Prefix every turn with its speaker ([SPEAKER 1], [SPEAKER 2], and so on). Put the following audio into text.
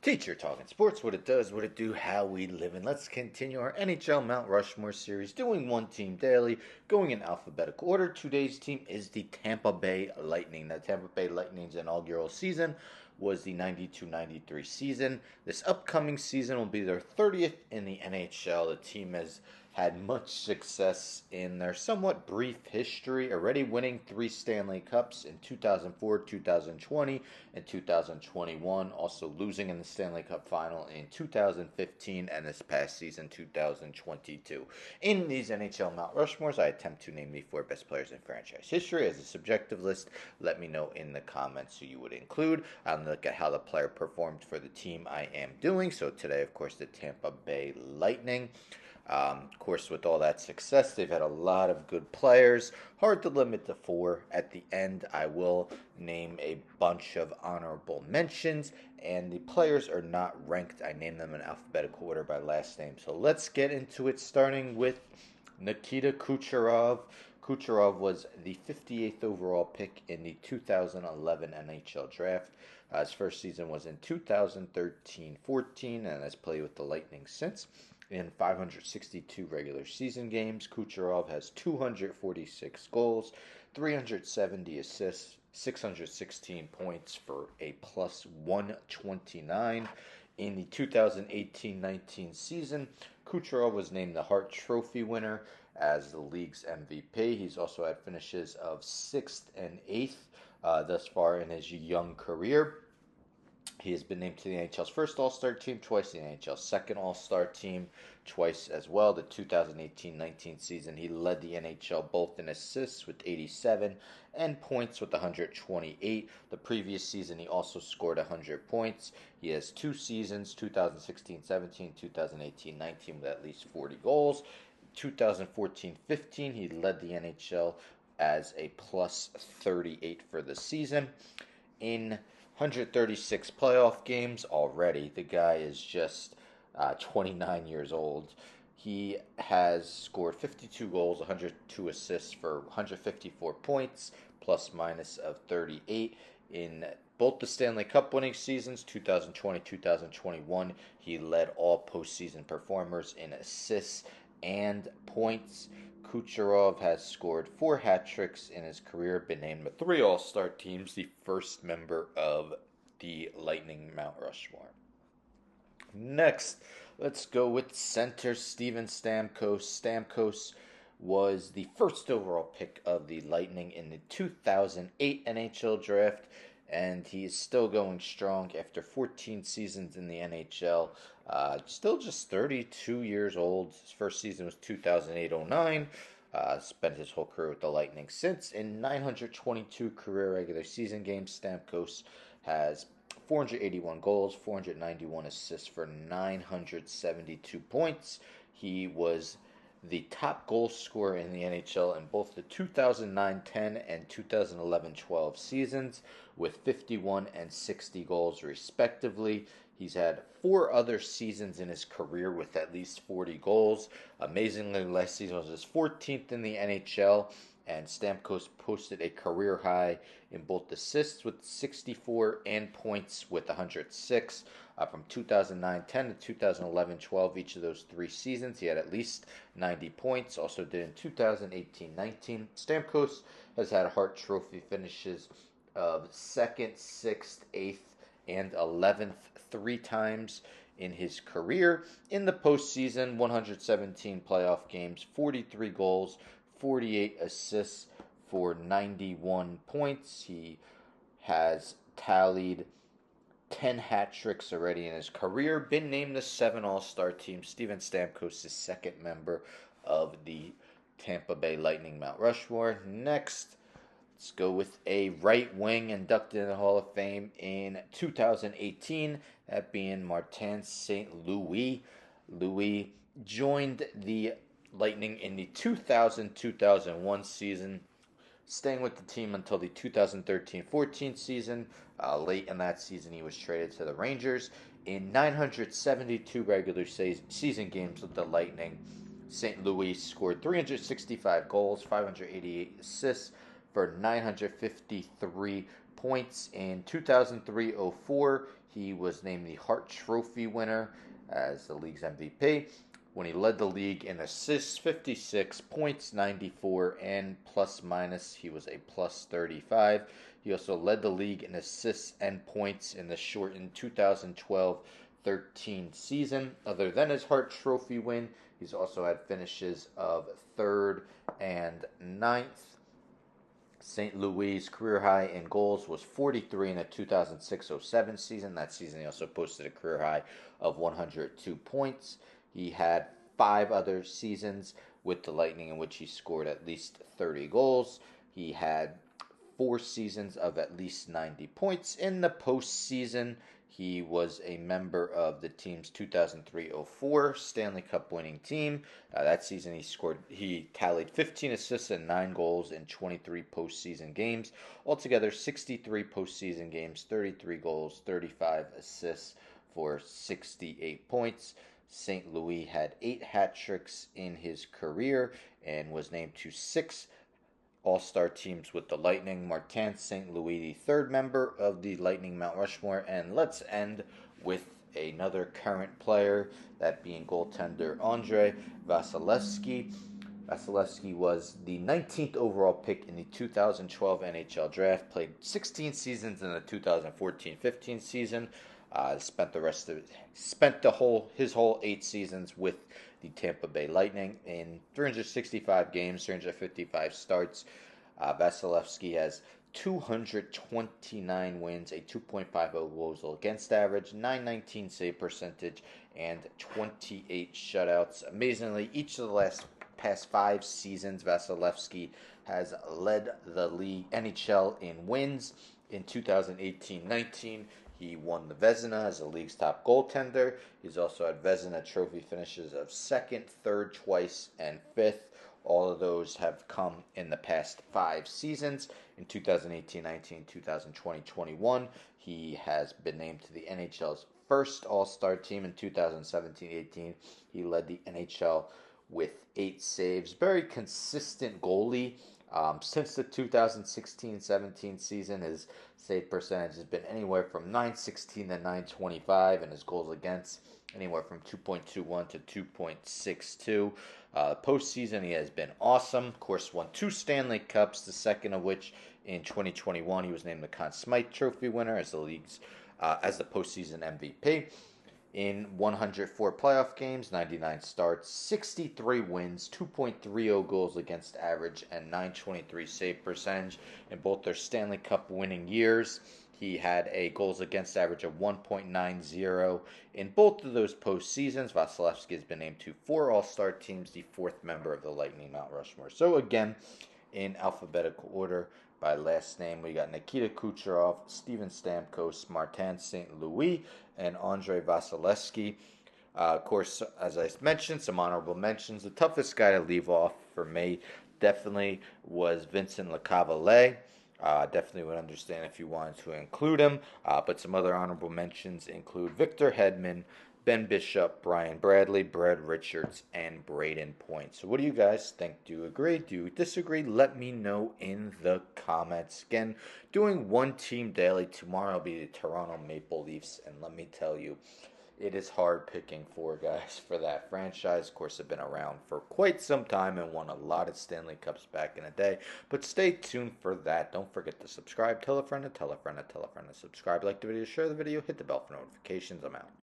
[SPEAKER 1] Teacher Talking Sports, what it does, what it do, how we live, and let's continue our NHL Mount Rushmore series, doing one team daily, going in alphabetical order. Today's team is the Tampa Bay Lightning. The Tampa Bay Lightning's inaugural season was the 92-93 season. This upcoming season will be their 30th in the NHL. The team has had much success in their somewhat brief history, already winning 3 Stanley Cups in 2004, 2020, and 2021, also losing in the Stanley Cup final in 2015 and this past season, 2022. In these NHL Mount Rushmores, I attempt to name the 4 best players in franchise history. As a subjective list, let me know in the comments who you would include. I'll look at how the player performed for the team I am doing. So today, of course, the Tampa Bay Lightning. Of course, with all that success, they've had a lot of good players. Hard to limit to 4. At the end, I will name a bunch of honorable mentions, and the players are not ranked. I name them in alphabetical order by last name. So let's get into it, starting with Nikita Kucherov. Kucherov was the 58th overall pick in the 2011 NHL draft. His first season was in 2013-14 and has played with the Lightning since. In 562 regular season games, Kucherov has 246 goals, 370 assists, 616 points for a plus 129. In the 2018-19 season, Kucherov was named the Hart Trophy winner as the league's MVP. He's also had finishes of 6th and 8th thus far in his young career. He has been named to the NHL's first All-Star team, twice the NHL's second All-Star team, twice as well. The 2018-19 season, he led the NHL both in assists with 87 and points with 128. The previous season, he also scored 100 points. He has 2 seasons, 2016-17, 2018-19, with at least 40 goals. 2014-15, he led the NHL as a plus 38 for the season. In 136 playoff games already. The guy is just 29 years old. He has scored 52 goals, 102 assists for 154 points, plus minus of 38. In both the Stanley Cup winning seasons, 2020-2021, he led all postseason performers in assists and points. Kucherov has scored 4 hat tricks in his career, been named with 3 All-Star teams, the first member of the Lightning Mount Rushmore. Next, let's go with center Steven Stamkos. Stamkos was the first overall pick of the Lightning in the 2008 NHL draft, and he is still going strong after 14 seasons in the NHL. Still just 32 years old. His first season was 2008-09. Spent his whole career with the Lightning since. In 922 career regular season games, Stamkos has 481 goals, 491 assists for 972 points. He was the top goal scorer in the NHL in both the 2009-10 and 2011-12 seasons with 51 and 60 goals respectively. He's had 4 other seasons in his career with at least 40 goals. Amazingly, last season was his 14th in the NHL, and Stamkos posted a career high in both assists with 64 and points with 106. From 2009-10 to 2011-12, each of those 3 seasons, he had at least 90 points. Also did in 2018-19. Stamkos has had Hart Trophy finishes of 2nd, 6th, 8th, and 11th 3 times in his career. In the postseason, 117 playoff games, 43 goals, 48 assists for 91 points. He has tallied 10 hat tricks already in his career. Been named the 7 All-Star team. Steven Stamkos is second member of the Tampa Bay Lightning Mount Rushmore. Next, let's go with a right wing inducted in the Hall of Fame in 2018, that being Martin St. Louis. Louis joined the Lightning in the 2000-2001 season, staying with the team until the 2013-14 season. Late in that season, he was traded to the Rangers. In 972 regular season games with the Lightning, St. Louis scored 365 goals, 588 assists, for 953 points. In 2003-04, he was named the Hart Trophy winner as the league's MVP. When he led the league in assists, 56, points, 94, and plus minus, he was a plus 35. He also led the league in assists and points in the shortened 2012-13 season. Other than his Hart Trophy win, he's also had finishes of 3rd and 9th. St. Louis' career high in goals was 43 in the 2006-07 season. That season, he also posted a career high of 102 points. He had 5 other seasons with the Lightning in which he scored at least 30 goals. He had 4 seasons of at least 90 points. In the postseason, he was a member of the team's 2003-04 Stanley Cup winning team. That season, he tallied 15 assists and 9 goals in 23 postseason games. Altogether, 63 postseason games, 33 goals, 35 assists for 68 points. St. Louis had 8 hat tricks in his career and was named to 6 All-Star teams with the Lightning. Martin St. Louis, the 3rd member of the Lightning Mount Rushmore. And let's end with another current player, that being goaltender Andrei Vasilevskiy. Vasilevskiy was the 19th overall pick in the 2012 NHL draft, played 16 seasons in the 2014-15 season. Spent his whole 8 seasons with the Tampa Bay Lightning in 365 games, 355 starts. Vasilevskiy has 229 wins, a 2.50 goals against average, 919 save percentage, and 28 shutouts. Amazingly, each of the past 5 seasons, Vasilevskiy has led the league NHL in wins. In 2018-19, he won the Vezina as the league's top goaltender. He's also had Vezina trophy finishes of 2nd, 3rd twice, and 5th. All of those have come in the past 5 seasons. In 2018-19, 2020-21, he has been named to the NHL's first All-Star team. In 2017-18, he led the NHL with 8 saves. Very consistent goalie. Since the 2016-17 season, his save percentage has been anywhere from .916 to .925, and his goals against anywhere from 2.21 to 2.62. Postseason, he has been awesome. Of course, won 2 Stanley Cups, the second of which in 2021 he was named the Conn Smythe Trophy winner as the postseason MVP. In 104 playoff games, 99 starts, 63 wins, 2.30 goals against average, and 923 save percentage. In both their Stanley Cup winning years, he had a goals against average of 1.90. In both of those postseasons, Vasilevskiy has been named to 4 All-Star teams, the 4th member of the Lightning Mount Rushmore. So again, in alphabetical order by last name, we got Nikita Kucherov, Steven Stamkos, Martin St. Louis, and Andrei Vasilevskiy. Of course, as I mentioned, some honorable mentions. The toughest guy to leave off for me definitely was Vincent Lecavalier. Definitely would understand if you wanted to include him. But some other honorable mentions include Victor Hedman, Ben Bishop, Brian Bradley, Brad Richards, and Braden Point. So what do you guys think? Do you agree? Do you disagree? Let me know in the comments. Again, doing one team daily. Tomorrow will be the Toronto Maple Leafs. And let me tell you, it is hard picking 4 guys for that franchise. Of course, they've been around for quite some time and won a lot of Stanley Cups back in the day. But stay tuned for that. Don't forget to subscribe. Tell a friend to tell a friend to tell a friend to subscribe. Like the video, share the video, hit the bell for notifications. I'm out.